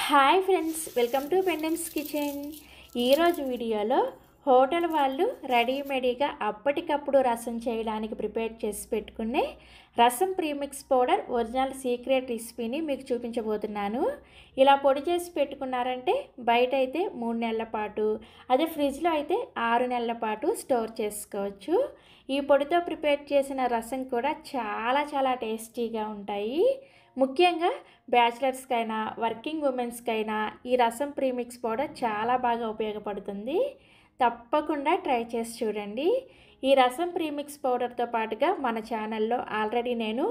Hi friends, welcome to Pendems kitchen. ఈరోజు వీడియోలో hotel వాళ్ళు రెడీమేడ్గా అప్పటికప్పుడు రసం చేయడానికి ప్రిపేర్ చేసి పెట్టుకునే రసం ప్రీమిక్స్ పౌడర్ ఒరిజినల్ సీక్రెట్ రెసిపీని మీకు చూపించబోతున్నాను. ఇలా పొడి చేసి పెట్టుకున్నారంటే బయట అయితే 3 నెలల పాటు, అదే ఫ్రిడ్జ్లో అయితే 6 నెలల పాటు స్టోర్ చేసుకోవచ్చు. ఈ పొడితో ప్రిపేర్ చేసిన రసం కూడా చాలా టేస్టీగా ఉంటాయి. ముఖ్యంగా బ్యాచిలర్స్కైనా వర్కింగ్ ఉమెన్స్కైనా ఈ రసం ప్రీమిక్స్ పౌడర్ చాలా బాగా ఉపయోగపడుతుంది. తప్పకుండా ట్రై చేసి చూడండి. ఈ రసం ప్రీమిక్స్ పౌడర్తో పాటుగా మన ఛానల్లో ఆల్రెడీ నేను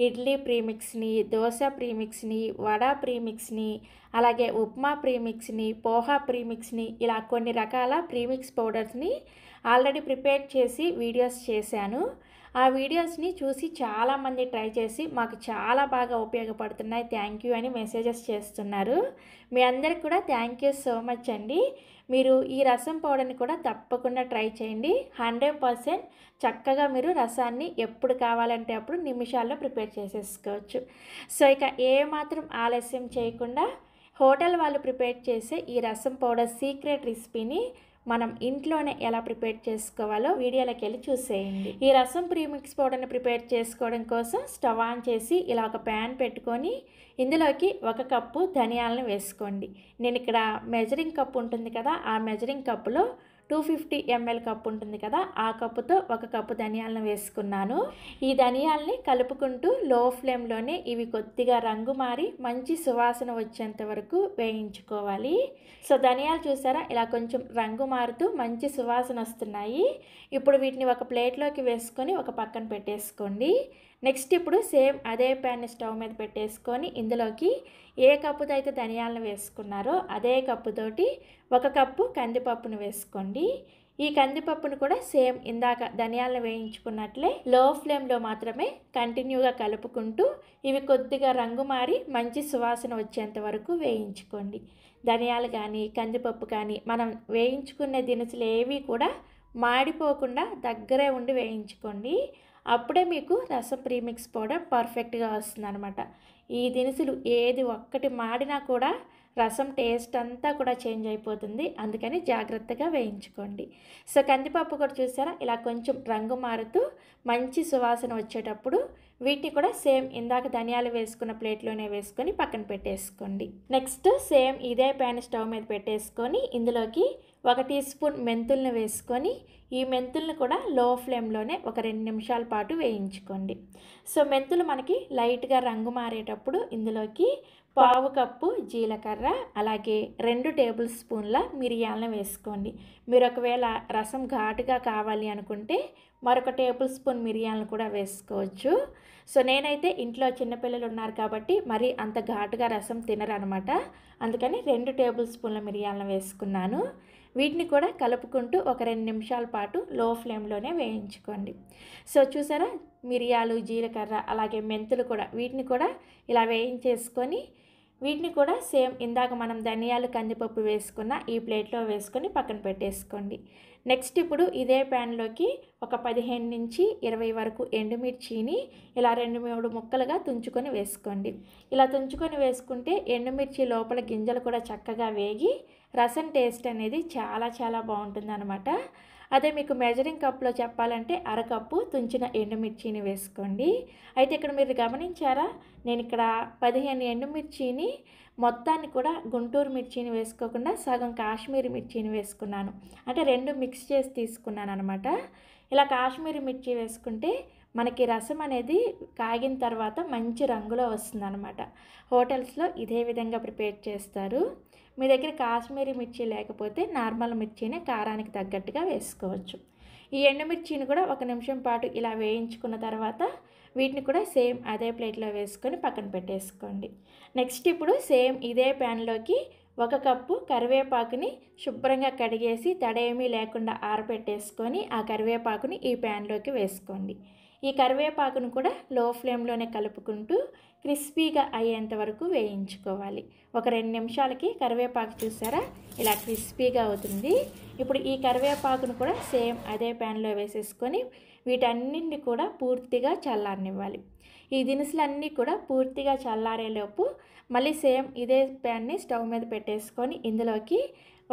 ఇడ్లీ ప్రీమిక్స్ని, దోశ ప్రీమిక్స్ని, వడ ప్రీమిక్స్ని, అలాగే ఉప్మా ప్రీమిక్స్ని, పోహా ప్రీమిక్స్ని, ఇలా కొన్ని రకాల ప్రీమిక్స్ పౌడర్స్ని ఆల్రెడీ ప్రిపేర్ చేసి వీడియోస్ చేశాను. ఆ వీడియోస్ని చూసి చాలామంది ట్రై చేసి మాకు చాలా బాగా ఉపయోగపడుతున్నాయి, థ్యాంక్ యూ అని మెసేజెస్ చేస్తున్నారు. మీ అందరికి కూడా థ్యాంక్ యూ సో మచ్ అండి. మీరు ఈ రసం పౌడర్ని కూడా తప్పకుండా ట్రై చేయండి. 100% చక్కగా మీరు రసాన్ని ఎప్పుడు కావాలంటే అప్పుడు నిమిషాల్లో ప్రిపేర్ చేసేసుకోవచ్చు. సో ఇక ఏమాత్రం ఆలస్యం చేయకుండా హోటల్ వాళ్ళు ప్రిపేర్ చేసే ఈ రసం పౌడర్ సీక్రెట్ రెసిపీని మనం ఇంట్లోనే ఎలా ప్రిపేర్ చేసుకోవాలో వీడియోలోకి వెళ్ళి చూసేయండి. ఈ రసం ప్రీమిక్స్ పౌడర్ని ప్రిపేర్ చేసుకోవడం కోసం స్టవ్ ఆన్ చేసి ఇలా ఒక ప్యాన్ పెట్టుకొని ఇందులోకి 1 కప్పు ధనియాలను వేసుకోండి. నేను ఇక్కడ మెజరింగ్ కప్ ఉంటుంది కదా, ఆ మెజరింగ్ కప్పులో 250 ml కప్పు ఉంటుంది కదా, ఆ కప్పుతో 1 కప్పు ధనియాలను వేసుకున్నాను. ఈ ధనియాలని కలుపుకుంటూ లో ఫ్లేమ్లోనే ఇవి కొద్దిగా రంగు మారి మంచి సువాసన వచ్చేంత వరకు వేయించుకోవాలి. సో ధనియాలు చూసారా, ఇలా కొంచెం రంగు మారుతూ మంచి సువాసన వస్తున్నాయి. ఇప్పుడు వీటిని ఒక ప్లేట్లోకి వేసుకొని ఒక పక్కన పెట్టేసుకోండి. నెక్స్ట్ ఇప్పుడు సేమ్ అదే ప్యాన్ స్టవ్ మీద పెట్టేసుకొని ఇందులోకి ఏ కప్పుతో అయితే ధనియాలను వేసుకున్నారో అదే కప్పుతోటి 1 కప్పు కందిపప్పును వేసుకోండి. ఈ కందిపప్పును కూడా సేమ్ ఇందాక ధనియాలను వేయించుకున్నట్లే లో ఫ్లేమ్లో మాత్రమే కంటిన్యూగా కలుపుకుంటూ ఇవి కొద్దిగా రంగు మారి మంచి సువాసన వచ్చేంత వరకు వేయించుకోండి. ధనియాలు కానీ కందిపప్పు కానీ మనం వేయించుకునే దినుసులు ఏవి కూడా మాడిపోకుండా దగ్గరే ఉండి వేయించుకోండి. అప్పుడే మీకు రసం ప్రీమిక్స్ పౌడర్ పర్ఫెక్ట్గా వస్తుంది అనమాట. ఈ దినుసులు ఏది ఒక్కటి మాడినా కూడా రసం టేస్ట్ అంతా కూడా చేంజ్ అయిపోతుంది, అందుకని జాగ్రత్తగా వేయించుకోండి. సో కందిపప్పు కూడా చూసారా, ఇలా కొంచెం రంగు మారుతూ మంచి సువాసన వచ్చేటప్పుడు వీటిని కూడా సేమ్ ఇందాక ధనియాలు వేసుకున్న ప్లేట్లోనే వేసుకొని పక్కన పెట్టేసుకోండి. నెక్స్ట్ సేమ్ ఇదే ప్యాన్ స్టవ్ మీద పెట్టేసుకొని ఇందులోకి 1 టీ స్పూన్ మెంతులను వేసుకొని ఈ మెంతులను కూడా లో ఫ్లేమ్లోనే ఒక 2 నిమిషాల పాటు వేయించుకోండి. సో మెంతులు మనకి లైట్గా రంగు మారేటప్పుడు ఇందులోకి 1/2 కప్పు జీలకర్ర, అలాగే 2 టేబుల్ స్పూన్ల మిరియాలను వేసుకోండి. మీరు ఒకవేళ రసం ఘాటుగా కావాలి అనుకుంటే మరొక టేబుల్ స్పూన్ మిరియాలను కూడా వేసుకోవచ్చు. సో నేనైతే ఇంట్లో చిన్నపిల్లలు ఉన్నారు కాబట్టి మరి అంత ఘాటుగా రసం తినరు అనమాట, అందుకని 2 టేబుల్ స్పూన్ల మిరియాలను వేసుకున్నాను. వీటిని కూడా కలుపుకుంటూ ఒక 2 నిమిషాల పాటు లో ఫ్లేమ్లోనే వేయించుకోండి. సో చూసారా, మిరియాలు, జీలకర్ర, అలాగే మెంతులు కూడా వీటిని కూడా ఇలా వేయించేసుకొని వీటిని కూడా సేమ్ ఇందాక మనం ధనియాలు కందిపప్పు వేసుకున్న ఈ ప్లేట్లో వేసుకొని పక్కన పెట్టేసుకోండి. నెక్స్ట్ ఇప్పుడు ఇదే ప్యాన్లోకి ఒక 15 నుంచి 20 వరకు ఎండుమిర్చిని ఇలా 2-3 ముక్కలుగా తుంచుకొని వేసుకోండి. ఇలా తుంచుకొని వేసుకుంటే ఎండుమిర్చి లోపల గింజలు కూడా చక్కగా వేగి రసం టేస్ట్ అనేది చాలా బాగుంటుంది అనమాట. అదే మీకు మెజరింగ్ కప్లో చెప్పాలంటే 1/2 కప్పు తుంచిన ఎండుమిర్చిని వేసుకోండి. అయితే ఇక్కడ మీరు గమనించారా, నేను ఇక్కడ 15 ఎండుమిర్చిని మొత్తాన్ని కూడా గుంటూరు మిర్చిని వేసుకోకుండా సగం కాశ్మీరీ మిర్చిని వేసుకున్నాను, అంటే 2 మిక్స్ చేసి తీసుకున్నాను అనమాట. ఇలా కాశ్మీరీ మిర్చి వేసుకుంటే మనకి రసం అనేది కాగిన తర్వాత మంచి రంగులో వస్తుంది అనమాట. హోటల్స్లో ఇదే విధంగా ప్రిపేర్ చేస్తారు. మీ దగ్గర కాశ్మీరీ మిర్చి లేకపోతే నార్మల్ మిర్చినే కారానికి తగ్గట్టుగా వేసుకోవచ్చు. ఈ ఎండుమిర్చిని కూడా 1 నిమిషం పాటు ఇలా వేయించుకున్న తర్వాత వీటిని కూడా సేమ్ అదే ప్లేట్లో వేసుకొని పక్కన పెట్టేసుకోండి. నెక్స్ట్ ఇప్పుడు సేమ్ ఇదే ప్యాన్లోకి 1 కప్పు కరివేపాకుని శుభ్రంగా కడిగేసి తడేమీ లేకుండా ఆరబెట్టేసుకొని ఆ కరివేపాకుని ఈ ప్యాన్లోకి వేసుకోండి. ఈ కరివేపాకును కూడా లో ఫ్లేమ్లోనే కలుపుకుంటూ క్రిస్పీగా అయ్యేంత వరకు వేయించుకోవాలి. ఒక 2 నిమిషాలకి కరివేపాకు చూసారా, ఇలా క్రిస్పీగా అవుతుంది. ఇప్పుడు ఈ కరివేపాకును కూడా సేమ్ అదే ప్యాన్లో వేసేసుకొని వీటన్నింటిని కూడా పూర్తిగా చల్లారనివ్వాలి. ఈ దినుసులన్నీ కూడా పూర్తిగా చల్లారేలోపు మళ్ళీ సేమ్ ఇదే ప్యాన్ని స్టవ్ మీద పెట్టేసుకొని ఇందులోకి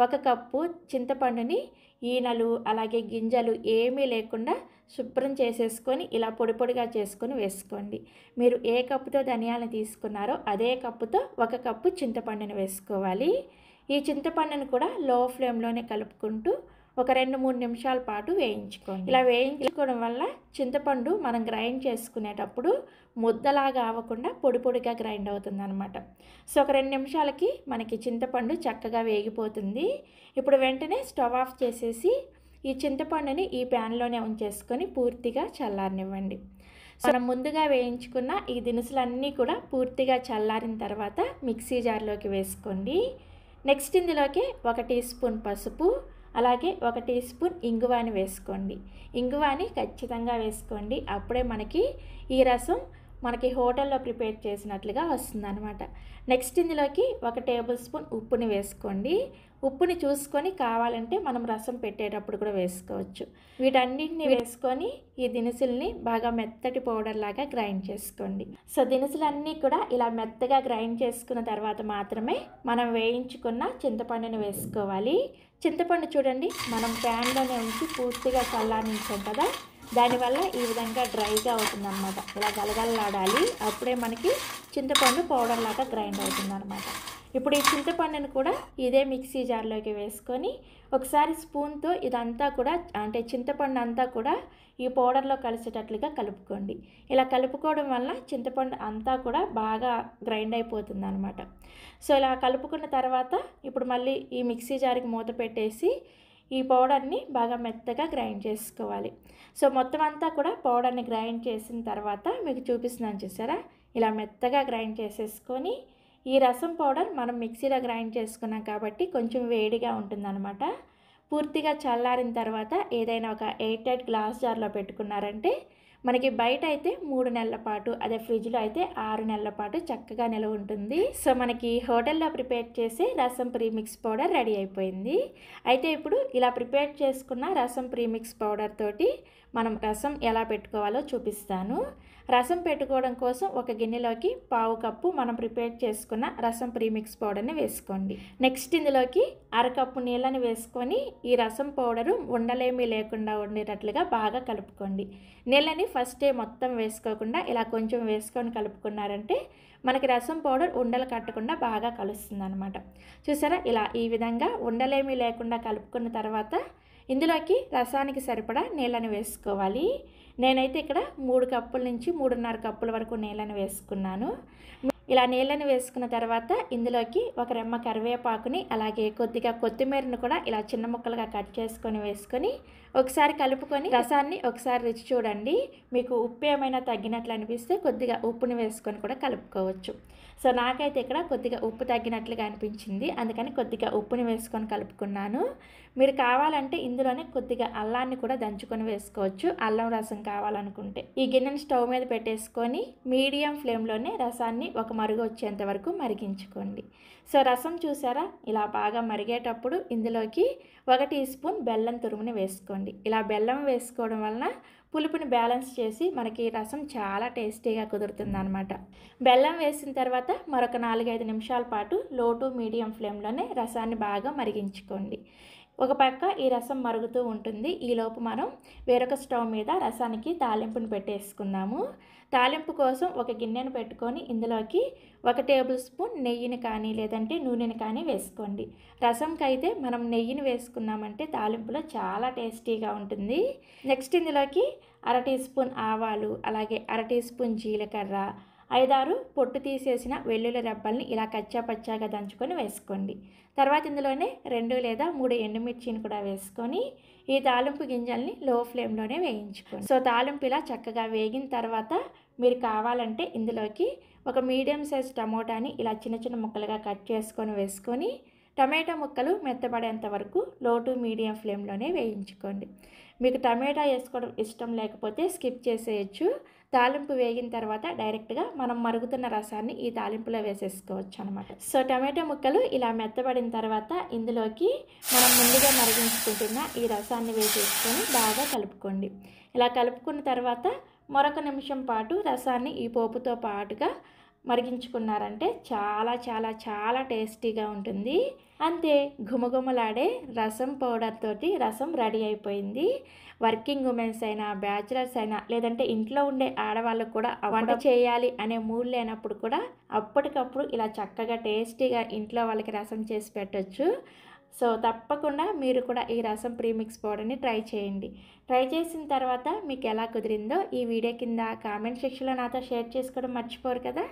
1 కప్పు చింతపండుని ఈనెలు అలాగే గింజలు ఏమీ లేకుండా శుభ్రం చేసేసుకొని ఇలా పొడి పొడిగా చేసుకొని వేసుకోండి. మీరు ఏ కప్పుతో ధనియాలను తీసుకున్నారో అదే కప్పుతో 1 కప్పు చింతపండుని వేసుకోవాలి. ఈ చింతపండుని కూడా లో ఫ్లేమ్లోనే కలుపుకుంటూ ఒక 2-3 నిమిషాల పాటు వేయించుకోండి. ఇలా వేయించుకోవడం వల్ల చింతపండు మనం గ్రైండ్ చేసుకునేటప్పుడు ముద్దలాగా అవ్వకుండా పొడి పొడిగా గ్రైండ్ అవుతుంది అనమాట. సో ఒక 2 నిమిషాలకి మనకి చింతపండు చక్కగా వేగిపోతుంది. ఇప్పుడు వెంటనే స్టవ్ ఆఫ్ చేసేసి ఈ చింతపండుని ఈ ప్యాన్లోనే ఉంచేసుకొని పూర్తిగా చల్లారనివ్వండి. మనం ముందుగా వేయించుకున్న ఈ దినుసులన్నీ కూడా పూర్తిగా చల్లారిన తర్వాత మిక్సీ జార్లోకి వేసుకోండి. నెక్స్ట్ ఇందులోకి 1 టీ స్పూన్ పసుపు అలాగే 1 టీ స్పూన్ ఇంగువాని వేసుకోండి. ఇంగువాని ఖచ్చితంగా వేసుకోండి. అప్పుడే మనకి ఈ రసం మనకి హోటల్లో ప్రిపేర్ చేసినట్లుగా వస్తుందన్నమాట. నెక్స్ట్ ఇందులోకి 1 టేబుల్ స్పూన్ ఉప్పుని వేసుకోండి. ఉప్పుని చూసుకొని కావాలంటే మనం రసం పెట్టేటప్పుడు కూడా వేసుకోవచ్చు. వీటన్నిటిని వేసుకొని ఈ దినుసుల్ని బాగా మెత్తటి పౌడర్ లాగా గ్రైండ్ చేసుకోండి. సో దినుసులన్నీ కూడా ఇలా మెత్తగా గ్రైండ్ చేసుకున్న తర్వాత మాత్రమే మనం వేయించుకున్న చింతపండుని వేసుకోవాలి. చింతపండు చూడండి, మనం ప్యాన్లోనే ఉంచి పూర్తిగా చల్లారించాం కదా, దానివల్ల ఈ విధంగా డ్రైగా అవుతుందన్నమాట. ఇలా గలగలలాడాలి, అప్పుడే మనకి చింతపండు పౌడర్ లాగా గ్రైండ్ అవుతుందన్నమాట. ఇప్పుడు ఈ చింతపండుని కూడా ఇదే మిక్సీ జార్లోకి వేసుకొని ఒకసారి స్పూన్తో ఇదంతా కూడా అంటే చింతపండు అంతా కూడా ఈ పౌడర్లో కలిసేటట్లుగా కలుపుకోండి. ఇలా కలుపుకోవడం వల్ల చింతపండు అంతా కూడా బాగా గ్రైండ్ అయిపోతుంది అనమాట. సో ఇలా కలుపుకున్న తర్వాత ఇప్పుడు మళ్ళీ ఈ మిక్సీ జార్కి మూత పెట్టేసి ఈ పౌడర్ని బాగా మెత్తగా గ్రైండ్ చేసుకోవాలి. సో మొత్తం అంతా కూడా పౌడర్ని గ్రైండ్ చేసిన తర్వాత మీకు చూపిస్తున్నాను, చూసారా, ఇలా మెత్తగా గ్రైండ్ చేసేసుకొని ఈ రసం పౌడర్ మనం మిక్సీలో గ్రైండ్ చేసుకున్నాం కాబట్టి కొంచెం వేడిగా ఉంటుందన్నమాట. పూర్తిగా చల్లారిన తర్వాత ఏదైనా ఒక ఎయిర్ టైట్ గ్లాస్ జార్లో పెట్టుకున్నారంటే మనకి బయట అయితే 3 నెలల పాటు, అదే ఫ్రిడ్జ్లో అయితే 6 నెలల పాటు చక్కగా నిల్వ ఉంటుంది. సో మనకి హోటల్లో ప్రిపేర్ చేసే రసం ప్రీమిక్స్ పౌడర్ రెడీ అయిపోయింది. అయితే ఇప్పుడు ఇలా ప్రిపేర్ చేసుకున్న రసం ప్రీమిక్స్ పౌడర్ తోటి మనం రసం ఎలా పెట్టుకోవాలో చూపిస్తాను. రసం పెట్టుకోవడం కోసం ఒక గిన్నెలోకి 1/2 కప్పు మనం ప్రిపేర్ చేసుకున్న రసం ప్రీమిక్స్ పౌడర్ని వేసుకోండి. నెక్స్ట్ ఇందులోకి 1/2 కప్పు నీళ్ళని వేసుకొని ఈ రసం పౌడరు ఉండలేమీ లేకుండా ఉండేటట్లుగా బాగా కలుపుకోండి. నీళ్ళని ఫస్టే మొత్తం వేసుకోకుండా ఇలా కొంచెం వేసుకొని కలుపుకున్నారంటే మనకి రసం పౌడర్ ఉండలు కట్టకుండా బాగా కలుస్తుంది అనమాట. చూసారా, ఇలా ఈ విధంగా ఉండలేమీ లేకుండా కలుపుకున్న తర్వాత ఇందులోకి రసానికి సరిపడా నీళ్ళని వేసుకోవాలి. నేనైతే ఇక్కడ 3 కప్పుల నుంచి 3.5 కప్పుల వరకు నీళ్ళని వేసుకున్నాను. ఇలా నీళ్ళని వేసుకున్న తర్వాత ఇందులోకి 1 రెమ్మ కరివేపాకుని అలాగే కొద్దిగా కొత్తిమీరను కూడా ఇలా చిన్న ముక్కలుగా కట్ చేసుకొని వేసుకొని ఒకసారి కలుపుకొని రసాన్ని ఒకసారి రుచి చూడండి. మీకు ఉప్పు ఏమైనా తగ్గినట్లు అనిపిస్తే కొద్దిగా ఉప్పుని వేసుకొని కూడా కలుపుకోవచ్చు. సో నాకైతే ఇక్కడ కొద్దిగా ఉప్పు తగ్గినట్లుగా అనిపించింది, అందుకని కొద్దిగా ఉప్పుని వేసుకొని కలుపుకున్నాను. మీరు కావాలంటే ఇందులోనే కొద్దిగా అల్లాన్ని కూడా దంచుకొని వేసుకోవచ్చు, అల్లం రసం కావాలనుకుంటే. ఈ గిన్నెని స్టవ్ మీద పెట్టేసుకొని మీడియం ఫ్లేమ్లోనే రసాన్ని ఒక మరుగు వచ్చేంత వరకు మరిగించుకోండి. సో రసం చూసారా, ఇలా బాగా మరిగేటప్పుడు ఇందులోకి 1 టీ స్పూన్ బెల్లం తురుముని వేసుకోండి. ఇలా బెల్లం వేసుకోవడం వలన పులుపుని బ్యాలెన్స్ చేసి మనకి రసం చాలా టేస్టీగా కుదురుతుందన్నమాట. బెల్లం వేసిన తర్వాత మరొక 4-5 నిమిషాల పాటు లో టు మీడియం ఫ్లేమ్లోనే రసాన్ని బాగా మరిగించుకోండి. ఒక పక్క ఈ రసం మరుగుతూ ఉంటుంది, ఈలోపు మనం వేరొక స్టవ్ మీద రసానికి తాలింపుని పెట్టేసుకుందాము. తాలింపు కోసం ఒక గిన్నెను పెట్టుకొని ఇందులోకి 1 టేబుల్ స్పూన్ నెయ్యిని కానీ లేదంటే నూనెని కానీ వేసుకోండి. రసంకి అయితే మనం నెయ్యిని వేసుకున్నామంటే తాలింపులో చాలా టేస్టీగా ఉంటుంది. నెక్స్ట్ ఇందులోకి 1/2 టీ స్పూన్ ఆవాలు అలాగే 1/2 టీ స్పూన్ జీలకర్ర, 5-6 పొట్టు తీసేసిన వెల్లుల్లి రెబ్బల్ని ఇలా కచ్చా పచ్చాగా దంచుకొని వేసుకోండి. తర్వాత ఇందులోనే 2 లేదా 3 ఎండుమిర్చిని కూడా వేసుకొని ఈ తాలింపు గింజల్ని లో ఫ్లేమ్లోనే వేయించుకోండి. సో తాలింపు ఇలా చక్కగా వేగిన తర్వాత మీరు కావాలంటే ఇందులోకి ఒక మీడియం సైజ్ టమోటాని ఇలా చిన్న చిన్న ముక్కలుగా కట్ చేసుకొని వేసుకొని టమాటా ముక్కలు మెత్తబడేంత వరకు లో టు మీడియం ఫ్లేమ్లోనే వేయించుకోండి. మీకు టమాటా వేసుకోవడం ఇష్టం లేకపోతే స్కిప్ చేసేయచ్చు. తాలింపు వేగిన తర్వాత డైరెక్ట్గా మనం మరుగుతున్న రసాన్ని ఈ తాలింపులో వేసేసుకోవచ్చు అనమాట. సో టమాటా ముక్కలు ఇలా మెత్తబడిన తర్వాత ఇందులోకి మనం ముందుగా మరిగించుకుంటున్న ఈ రసాన్ని వేసేసుకొని బాగా కలుపుకోండి. ఇలా కలుపుకున్న తర్వాత మరొక నిమిషం పాటు రసాన్ని ఈ పోపుతో పాటుగా మరిగించుకున్నారంటే చాలా చాలా చాలా టేస్టీగా ఉంటుంది. అంతే, ఘుమఘుమలాడే రసం పౌడర్ తోటి రసం రెడీ అయిపోయింది. వర్కింగ్ ఉమెన్స్ అయినా, బ్యాచిలర్స్ అయినా, లేదంటే ఇంట్లో ఉండే ఆడవాళ్ళకు కూడా వంట చేయాలి అనే మూడ్ లేనప్పుడు కూడా అప్పటికప్పుడు ఇలా చక్కగా టేస్టీగా ఇంట్లో వాళ్ళకి రసం చేసి పెట్టొచ్చు. సో తప్పకుండా మీరు కూడా ఈ రసం ప్రీమిక్స్ పౌడర్ని ట్రై చేయండి. ట్రై చేసిన తర్వాత మీకు ఎలా కుదిరిందో ఈ వీడియో కింద కామెంట్ సెక్షన్లో నాతో షేర్ చేసుకోవడం మర్చిపోరు కదా.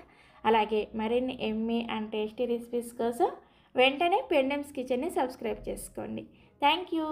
అలాగే మరిన్ని ఎమ్మీ అండ్ టేస్టీ రెసిపీస్ కోసం వెంటనే పెండెమ్స్ కిచెన్ని సబ్స్క్రైబ్ చేసుకోండి. Thank you.